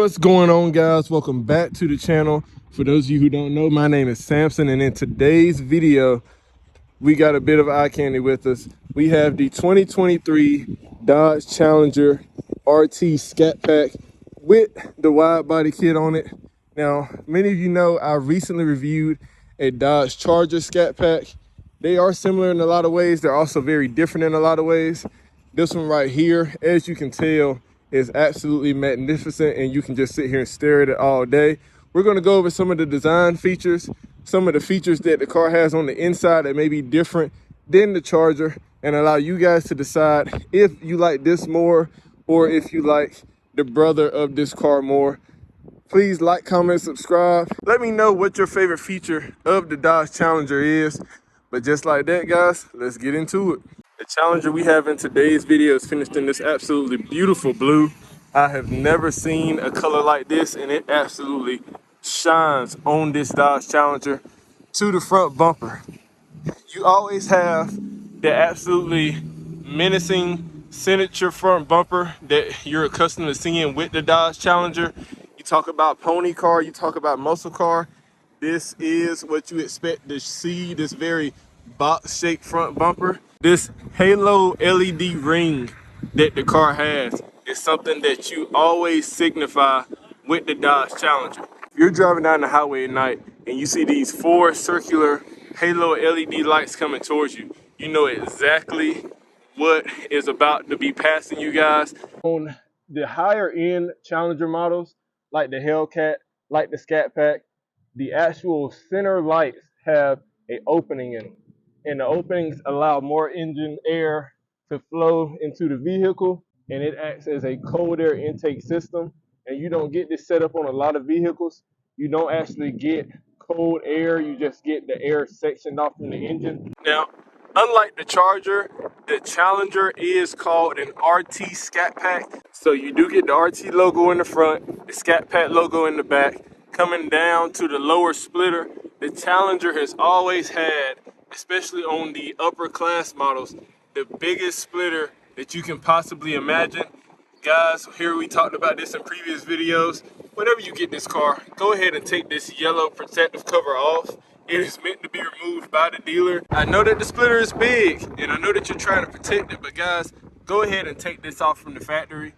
What's going on, guys? Welcome back to the channel. For those of you who don't know, my name is Samson, and in today's video we got a bit of eye candy with us. We have the 2023 Dodge Challenger RT Scatpack with the wide body kit on it. Now, many of you know I recently reviewed a Dodge Charger Scatpack. They are similar in a lot of ways. They're also very different in a lot of ways. This one right here, as you can tell, is absolutely magnificent, and you can just sit here and stare at it all day. We're going to go over some of the design features, some of the features that the car has on the inside that may be different than the Charger, and allow you guys to decide if you like this more or if you like the brother of this car more. Please like, comment, subscribe. Let me know what your favorite feature of the Dodge Challenger is. But just like that, guys, let's get into it. The Challenger we have in today's video is finished in this absolutely beautiful blue. I have never seen a color like this, and it absolutely shines on this Dodge Challenger. To the front bumper, you always have the absolutely menacing signature front bumper that you're accustomed to seeing with the Dodge Challenger. You talk about pony car, you talk about muscle car, this is what you expect to see, this very box-shaped front bumper. This halo LED ring that the car has is something that you always signify with the Dodge Challenger. If you're driving down the highway at night and you see these 4 circular halo LED lights coming towards you, you know exactly what is about to be passing you guys. On the higher end Challenger models, like the Hellcat, like the Scatpack, the actual center lights have an opening in them, and the openings allow more engine air to flow into the vehicle, and it acts as a cold air intake system. And you don't get this set up on a lot of vehicles. You don't actually get cold air, you just get the air sectioned off from the engine. Now, unlike the Charger, the Challenger is called an RT Scatpack. So you do get the RT logo in the front, the Scatpack logo in the back. Coming down to the lower splitter, the Challenger has always had, especially on the upper class models, the biggest splitter that you can possibly imagine. Guys, here we talked about this in previous videos. Whenever you get this car, go ahead and take this yellow protective cover off. It is meant to be removed by the dealer. I know that the splitter is big, and I know that you're trying to protect it, but guys, go ahead and take this off from the factory.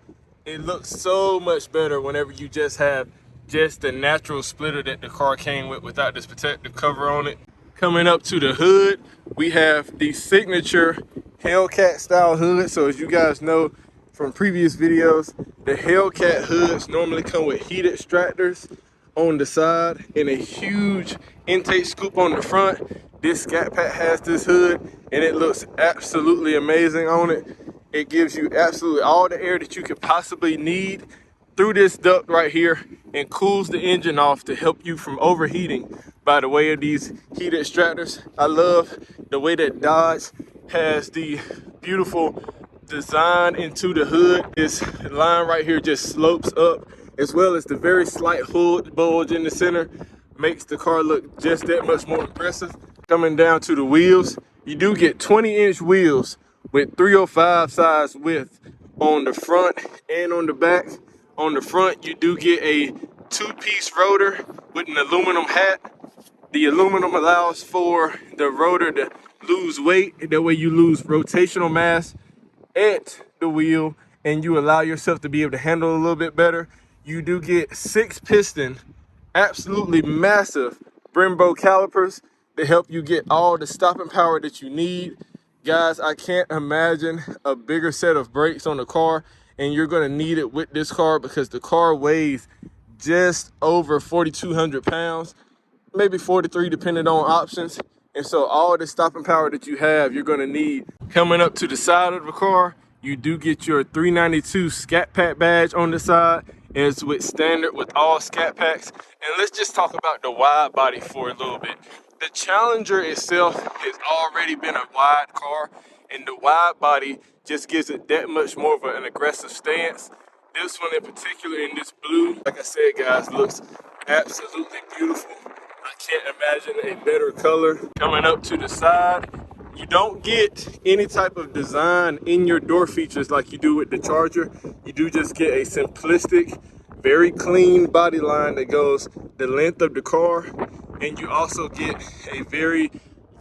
It looks so much better whenever you just have just the natural splitter that the car came with without this protective cover on it. Coming up to the hood, we have the signature Hellcat style hood. So as you guys know from previous videos, the Hellcat hoods normally come with heat extractors on the side and a huge intake scoop on the front. This Scatpack has this hood, and it looks absolutely amazing on it. It gives you absolutely all the air that you could possibly need through this duct right here, and cools the engine off to help you from overheating by the way of these heat extractors. I love the way that Dodge has the beautiful design into the hood. This line right here just slopes up, as well as the very slight hood bulge in the center makes the car look just that much more impressive. Coming down to the wheels, you do get 20-inch wheels with 305 size width on the front and on the back. On the front, you do get a 2-piece rotor with an aluminum hat. The aluminum allows for the rotor to lose weight. That way you lose rotational mass at the wheel, and you allow yourself to be able to handle a little bit better. You do get 6-piston, absolutely massive Brembo calipers to help you get all the stopping power that you need. Guys, I can't imagine a bigger set of brakes on the car, and you're going to need it with this car because the car weighs just over 4,200 pounds, maybe 43 depending on options. And so all the stopping power that you have, you're going to need. Coming up to the side of the car, you do get your 392 Scatpack badge on the side, as with standard with all Scatpacks. And let's just talk about the wide body for a little bit. The Challenger itself has already been a wide car, and the wide body just gives it that much more of an aggressive stance. This one in particular, in this blue, like I said, guys, looks absolutely beautiful. I can't imagine a better color. Coming up to the side, you don't get any type of design in your door features like you do with the Charger. You do just get a simplistic, very clean body line that goes the length of the car, and you also get a very,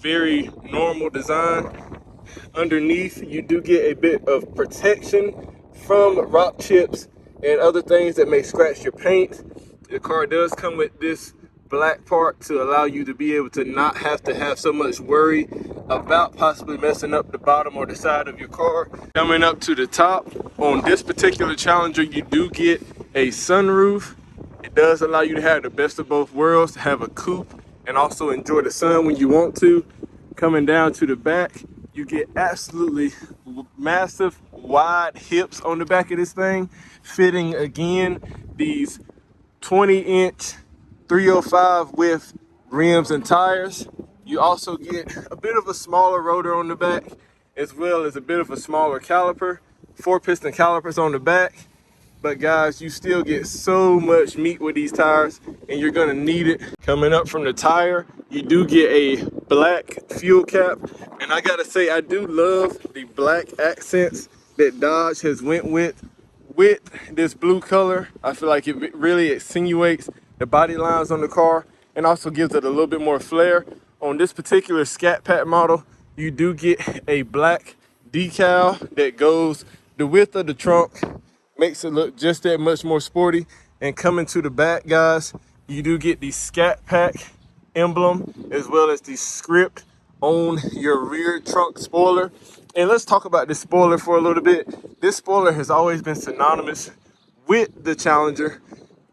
very normal design. Underneath, you do get a bit of protection from rock chips and other things that may scratch your paint. The car does come with this black part to allow you to be able to not have to have so much worry about possibly messing up the bottom or the side of your car. Coming up to the top, on this particular Challenger, you do get a sunroof. It does allow you to have the best of both worlds, to have a coupe and also enjoy the sun when you want to. Coming down to the back, you get absolutely massive wide hips on the back of this thing, fitting again these 20-inch 305 with rims and tires. You also get a bit of a smaller rotor on the back, as well as a bit of a smaller caliper, 4-piston calipers on the back. But guys, you still get so much meat with these tires, and you're gonna need it. Coming up from the tire, you do get a black fuel cap, and I gotta say, I do love the black accents that Dodge has went with this blue color. I feel like it really accentuates the body lines on the car and also gives it a little bit more flair. On this particular Scatpack model, you do get a black decal that goes the width of the trunk, makes it look just that much more sporty. And coming to the back, guys, you do get the Scatpack emblem as well as the script on your rear trunk spoiler. And let's talk about this spoiler for a little bit. This spoiler has always been synonymous with the Challenger.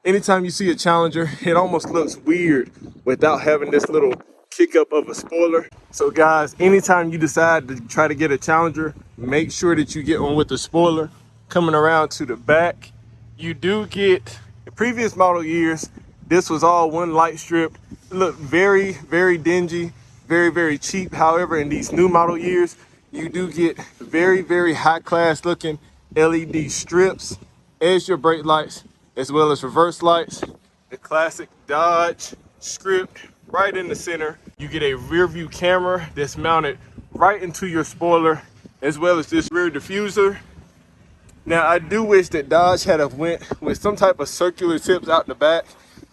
Anytime you see a Challenger, it almost looks weird without having this little kick up of a spoiler. So guys, anytime you decide to try to get a Challenger, make sure that you get one with the spoiler. Coming around to the back, you do get, in previous model years, this was all one light strip. It looked very, very dingy, very, very cheap. However, in these new model years, you do get very, very high class looking LED strips as your brake lights, as well as reverse lights. The classic Dodge script right in the center. You get a rear view camera that's mounted right into your spoiler, as well as this rear diffuser. Now, I do wish that Dodge had went with some type of circular tips out the back.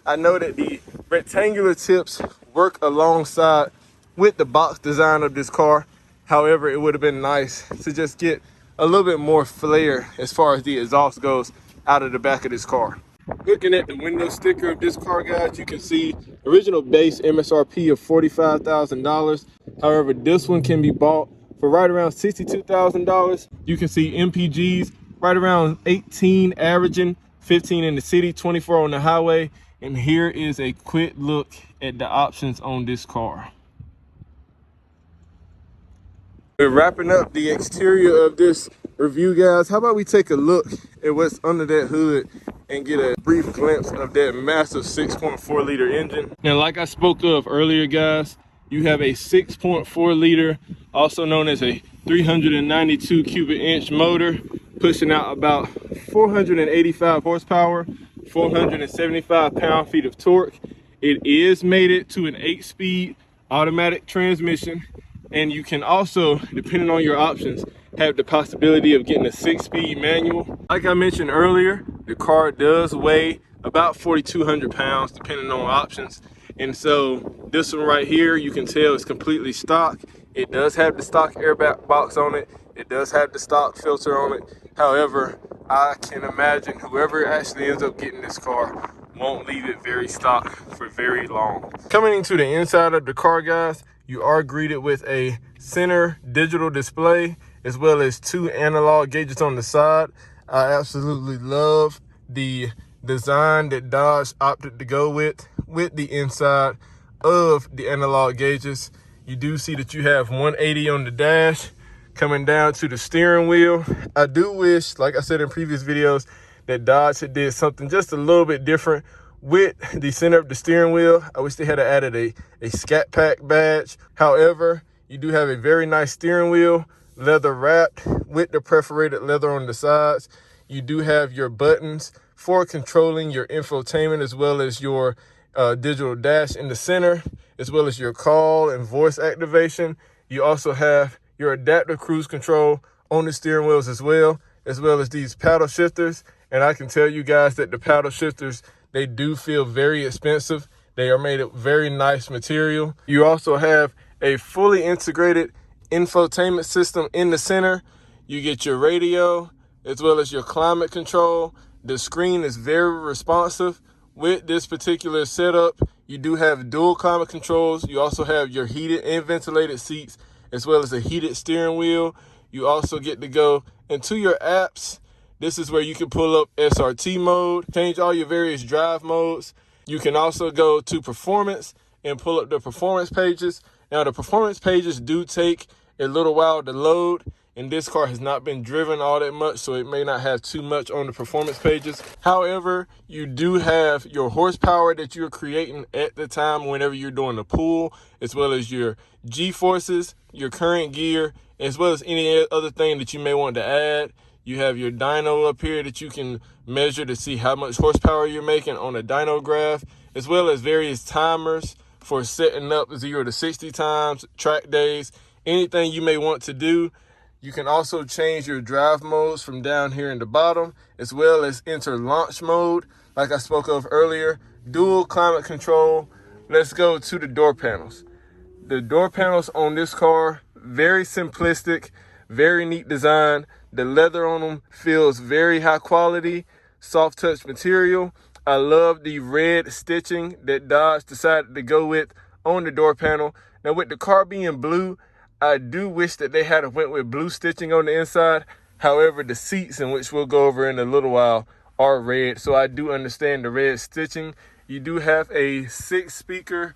I know that the rectangular tips work alongside with the box design of this car. However, it would have been nice to just get a little bit more flair as far as the exhaust goes out of the back of this car. Looking at the window sticker of this car, guys, you can see original base MSRP of $45,000. However, this one can be bought for right around $62,000. You can see MPGs right around 18, averaging 15 in the city, 24 on the highway. And here is a quick look at the options on this car. We're wrapping up the exterior of this review, guys. How about we take a look at what's under that hood and get a brief glimpse of that massive 6.4 liter engine. Now, like I spoke of earlier, guys, you have a 6.4 liter, also known as a 392 cubic inch motor, pushing out about 485 horsepower, 475 pound-feet of torque. It is mated to an 8-speed automatic transmission, and you can also, depending on your options, have the possibility of getting a 6-speed manual. Like I mentioned earlier, the car does weigh about 4,200 pounds, depending on options. And so this one right here, you can tell is completely stock. It does have the stock airbag box on it. It does have the stock filter on it. However, I can imagine whoever actually ends up getting this car won't leave it very stock for very long. Coming into the inside of the car, guys, you are greeted with a center digital display as well as 2 analog gauges on the side. I absolutely love the design that Dodge opted to go with the inside of the analog gauges. You do see that you have 180 on the dash. Coming down to the steering wheel, I do wish, like I said in previous videos, that Dodge had did something just a little bit different with the center of the steering wheel. I wish they had added a Scatpack badge. However, you do have a very nice steering wheel, leather wrapped with the perforated leather on the sides. You do have your buttons for controlling your infotainment as well as your digital dash in the center, as well as your call and voice activation. You also have your adaptive cruise control on the steering wheels as well. as well as these paddle shifters. And I can tell you guys that the paddle shifters, they do feel very expensive. They are made of very nice material. You also have a fully integrated infotainment system in the center. You get your radio as well as your climate control. The screen is very responsive. With this particular setup, you do have dual climate controls. You also have your heated and ventilated seats, as well as a heated steering wheel. You also get to go into your apps. This is where you can pull up SRT mode, change all your various drive modes. You can also go to performance and pull up the performance pages. Now, the performance pages do take a little while to load, and this car has not been driven all that much, so it may not have too much on the performance pages. However, you do have your horsepower that you're creating at the time whenever you're doing the pull, as well as your G-forces, your current gear, as well as any other thing that you may want to add. You have your dyno up here that you can measure to see how much horsepower you're making on a dyno graph, as well as various timers for setting up 0 to 60 times, track days, anything you may want to do. You can also change your drive modes from down here in the bottom, as well as enter launch mode, like I spoke of earlier, dual climate control. Let's go to the door panels. The door panels on this car, very simplistic, very neat design. The leather on them feels very high quality, soft touch material. I love the red stitching that Dodge decided to go with on the door panel. Now, with the car being blue, I do wish that they had went with blue stitching on the inside. However, the seats, in which we'll go over in a little while, are red. So I do understand the red stitching. You do have a 6-speaker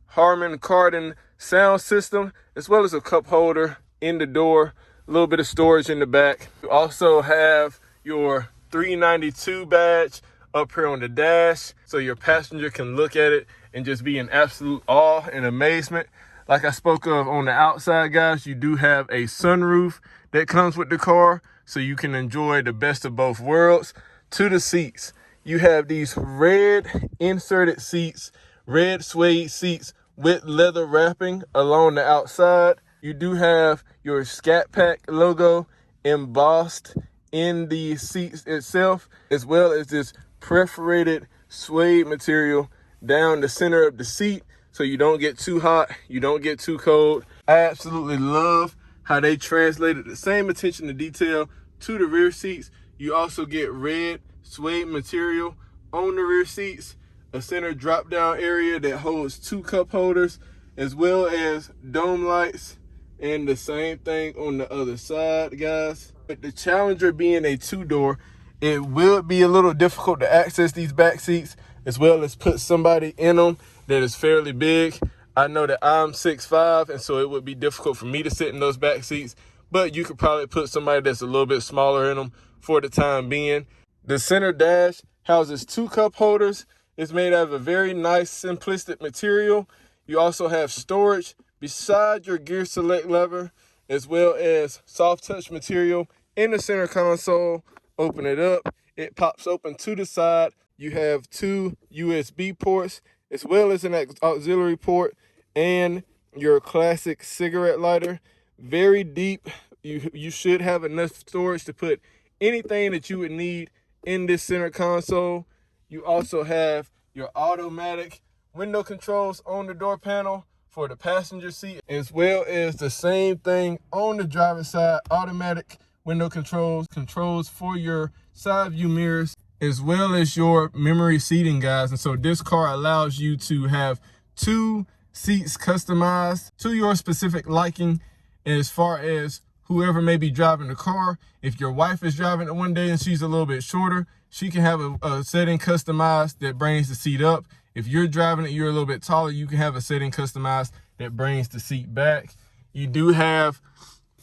Harman Kardon sound system, as well as a cup holder in the door, a little bit of storage in the back. You also have your 392 badge up here on the dash, so your passenger can look at it and just be in absolute awe and amazement. Like I spoke of on the outside, guys, you do have a sunroof that comes with the car, so you can enjoy the best of both worlds. To the seats, you have these red inserted seats, red suede seats with leather wrapping along the outside. You do have your Scatpack logo embossed in the seats itself, as well as this perforated suede material down the center of the seat, so you don't get too hot, you don't get too cold. I absolutely love how they translated the same attention to detail to the rear seats. You also get red suede material on the rear seats, a center drop down area that holds 2 cup holders, as well as dome lights, and the same thing on the other side, guys. With the Challenger being a 2-door, it will be a little difficult to access these back seats, as well as put somebody in them that is fairly big. I know that I'm 6'5", and so it would be difficult for me to sit in those back seats, but you could probably put somebody that's a little bit smaller in them for the time being. The center dash houses 2 cup holders. It's made out of a very nice, simplistic material. You also have storage beside your gear select lever, as well as soft touch material in the center console. Open it up, it pops open to the side. You have 2 USB ports, as well as an auxiliary port and your classic cigarette lighter. Very deep. You should have enough storage to put anything that you would need in this center console. You also have your automatic window controls on the door panel for the passenger seat, as well as the same thing on the driver's side, automatic window controls for your side view mirrors, as well as your memory seating, guys. And so this car allows you to have 2 seats customized to your specific liking, as far as whoever may be driving the car. If your wife is driving it one day and she's a little bit shorter, she can have a setting customized that brings the seat up. If you're driving it, you're a little bit taller, you can have a setting customized that brings the seat back. You do have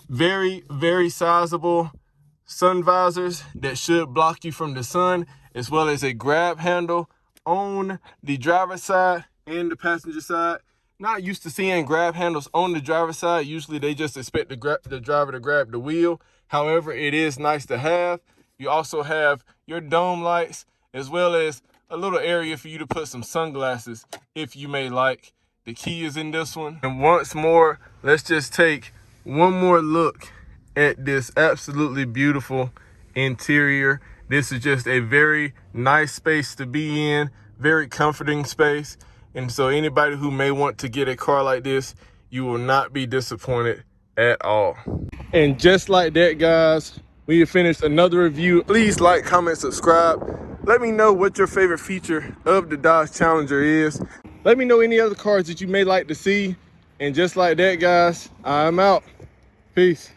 very, very sizable sun visors that should block you from the sun, as well as a grab handle on the driver's side and the passenger side. Not used to seeing grab handles on the driver's side. Usually they just expect the driver to grab the wheel. However, it is nice to have. You also have your dome lights, as well as a little area for you to put some sunglasses if you may like. The key is in this one. And once more, let's just take one more look at this absolutely beautiful interior. This is just a very nice space to be in, very comforting space. And so anybody who may want to get a car like this, you will not be disappointed at all. And just like that, guys, we have finished another review. Please like, comment, subscribe. Let me know what your favorite feature of the Dodge Challenger is. Let me know any other cars that you may like to see. And just like that, guys, I'm out. Peace.